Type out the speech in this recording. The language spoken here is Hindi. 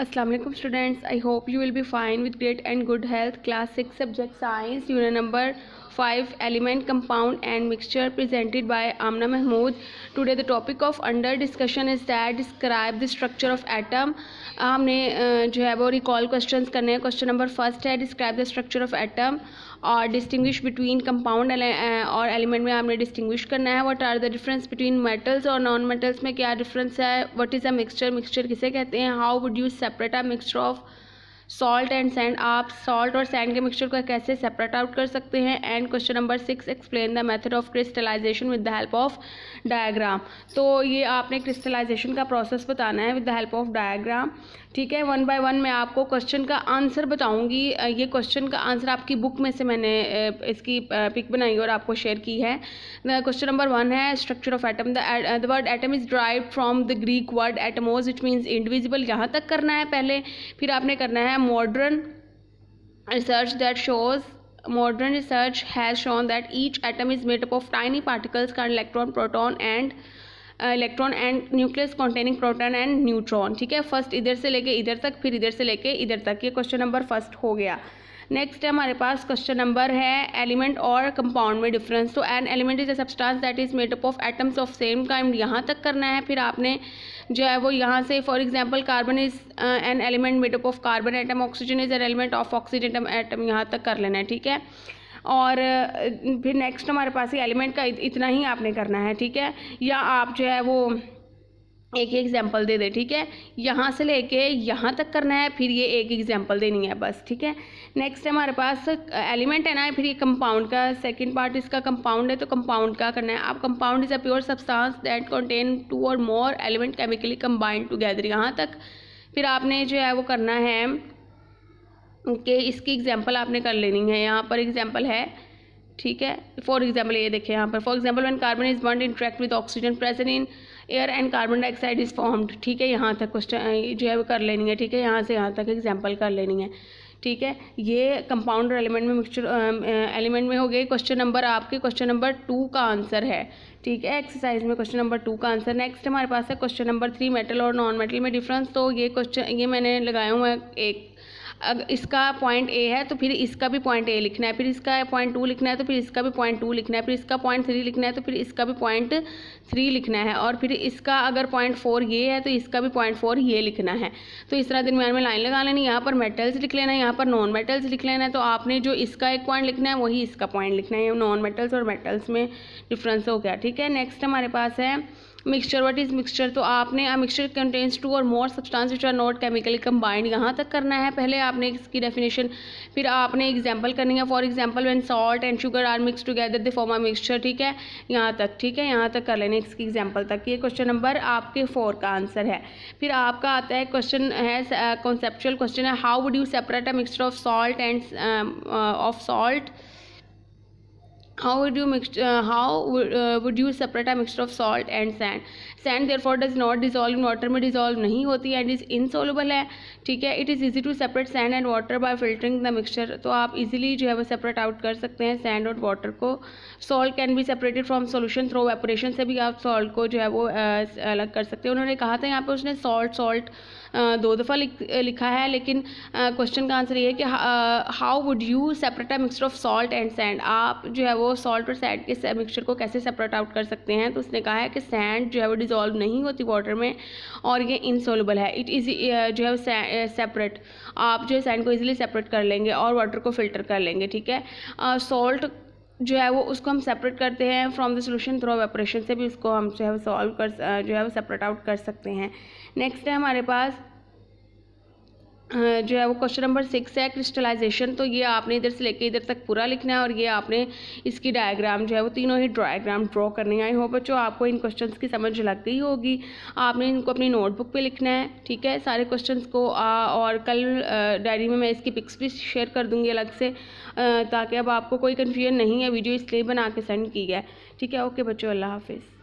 अस्सलाम वालेकुम students, I hope you will be fine with great and good health. Class 6 subject science, unit number 5, element, compound and mixture, presented by Amna Mahmood. Today the topic of under discussion is that describe the structure of atom. हमने जो है वो रिकॉल क्वेश्चंस करने हैं. क्वेश्चन नंबर फर्स्ट है describe the structure of atom और डिस्टिंग्विश बिटवीन कंपाउंड और एलिमेंट में आपने डिस्टिंग्विश करना है. What are the difference between metals और नॉन मेटल्स में क्या डिफरेंस है. What is a mixture, mixture किसे कहते हैं. How would you separate a mixture of salt and sand, आप सॉल्ट और सैंड के मिक्सचर को कैसे सेपरेट आउट कर सकते हैं. And question number 6 explain the method of crystallisation with the help of diagram. तो ये आपने क्रिस्टलाइजेशन का प्रोसेस बताना है with the help of diagram. ठीक है, वन बाय वन मैं आपको क्वेश्चन का आंसर बताऊंगी. ये क्वेश्चन का आंसर आपकी बुक में से मैंने इसकी पिक बनाई और आपको शेयर की है. क्वेश्चन नंबर 1 है structure of atom. The word atom is derived from the Greek word Atmos which means indivisible. यहाँ तक करना है पहले, फिर आपने करना है modern research has shown that each atom is made up of tiny particles called electron, proton and nucleus containing proton and neutron. ठीक है, फर्स्ट इधर से लेके इधर तक, फिर इधर से लेके इधर तक. ये क्वेश्चन नंबर फर्स्ट हो गया. नेक्स्ट है हमारे पास क्वेश्चन नंबर है एलिमेंट और कंपाउंड में डिफरेंस. तो an element is a substance that is made up of atoms of same kind. यहाँ तक करना है. फिर आपने जो है वो यहाँ से for example carbon is an element made up of carbon atom, oxygen is an element of oxygen atom. यहाँ तक कर लेना है. ठीक है, और फिर नेक्स्ट हमारे पास ये एलिमेंट का इतना ही आपने करना है. ठीक है, या आप जो है वो एक एग्जाम्पल दे दे. ठीक है, यहाँ से लेके यहाँ तक करना है, फिर ये एक एग्जाम्पल देनी है बस. ठीक है, नेक्स्ट हमारे पास एलिमेंट है ना, फिर ये कंपाउंड का सेकंड पार्ट इसका कंपाउंड है. तो कंपाउंड का करना है आप. Compound is a pure substance that contain 2 or more element chemically combined together. यहाँ तक फिर आपने जो है वो करना है कि इसकी एग्जाम्पल आपने कर लेनी है. यहाँ पर एग्जाम्पल है. ठीक है, फॉर एग्जाम्पल ये देखें यहाँ पर. For example when carbon is bond interact with oxygen present in air and carbon dioxide is formed. ठीक है, यहाँ तक क्वेश्चन जो है वो कर लेनी है. ठीक है, यहाँ से यहाँ तक एग्जाम्पल कर लेनी है. ठीक है, ये कंपाउंड और एलिमेंट में मिक्सचर एलिमेंट में हो गए. क्वेश्चन नंबर आपके क्वेश्चन नंबर 2 का आंसर है. ठीक है, एक्सरसाइज में क्वेश्चन नंबर 2 का आंसर. नेक्स्ट हमारे पास है क्वेश्चन नंबर 3 मेटल और नॉन मेटल में डिफरेंस. तो ये क्वेश्चन ये मैंने लगाया हुआ है एक. अगर इसका पॉइंट ए है तो फिर इसका भी पॉइंट ए लिखना है, फिर इसका पॉइंट 2 लिखना है तो फिर इसका भी पॉइंट 2 लिखना है, फिर इसका पॉइंट 3 लिखना है तो फिर इसका भी पॉइंट 3 लिखना है, और फिर इसका अगर पॉइंट 4 ये है तो इसका भी पॉइंट 4 ये लिखना है. तो इस तरह दरम्यान में लाइन लगा लेनी. यहाँ पर मेटल्स लिख लेना है, यहाँ पर नॉन मेटल्स लिख लेना है. तो आपने जो इसका एक पॉइंट लिखना है वही इसका पॉइंट लिखना है. नॉन मेटल्स और मेटल्स में डिफरेंस हो गया. ठीक है, नेक्स्ट हमारे पास है मिक्सचर. What is mixture. तो आपने a mixture contains 2 or more substance which are not chemically combined. यहाँ तक करना है पहले आपने इसकी डेफिनेशन, फिर आपने एग्जांपल करनी है. For example when salt and sugar are mix together they form a mixture. ठीक है, यहाँ तक. ठीक है, यहाँ तक कर लेने इसकी एग्जांपल तक. ये क्वेश्चन नंबर आपके 4 का आंसर है. फिर आपका आता है क्वेश्चन है कॉन्सेप्चुअल क्वेश्चन है how would you separate a mixture of salt end of salt. How would you separate a mixture of salt and sand? Sand therefore does not dissolve in water में dissolve नहीं होती and is insoluble है. ठीक है, it is easy to separate sand and water by filtering the mixture. तो आप easily जो है वो separate out कर सकते हैं sand और water को. Salt can be separated from solution through evaporation. से भी आप salt को जो है वो अलग कर सकते हैं. उन्होंने कहा था यहाँ पे उसने salt 2 दफ़ा लिखा है, लेकिन क्वेश्चन का आंसर ये है कि how would you separate a mixture of salt and sand. आप जो है वो सॉल्ट और सैंड के मिक्सचर को कैसे सेपरेट आउट कर सकते हैं. तो उसने कहा है कि सैंड जो है वो डिज़ोल्व नहीं होती वाटर में और ये इनसोल्युबल है. इट इज़ जो है सेपरेट, आप जो है सैंड को ईजिली सेपरेट कर लेंगे और वाटर को फिल्टर कर लेंगे. ठीक है, सॉल्ट जो है वो उसको हम सेपरेट करते हैं from the solution through evaporation. से भी उसको हम जो है वो सॉल्व कर जो है वो सेपरेट आउट कर सकते हैं. नेक्स्ट है हमारे पास जो है वो क्वेश्चन नंबर 6 है क्रिस्टलाइजेशन. तो ये आपने इधर से लेके इधर तक पूरा लिखना है और ये आपने इसकी डायग्राम जो है वो तीनों ही डायग्राम ड्रॉ करनी है. आई होप बच्चों आपको इन क्वेश्चंस की समझ लग गई होगी. आपने इनको अपनी नोटबुक पे लिखना है. ठीक है, सारे क्वेश्चंस को और कल डायरी में मैं इसकी पिक्स भी शेयर कर दूँगी अलग से, ताकि अब आपको कोई कन्फ्यूजन नहीं है. वीडियो इसलिए बना के सेंड की है. ठीक है, ओके बच्चों, अल्लाह हाफिज़.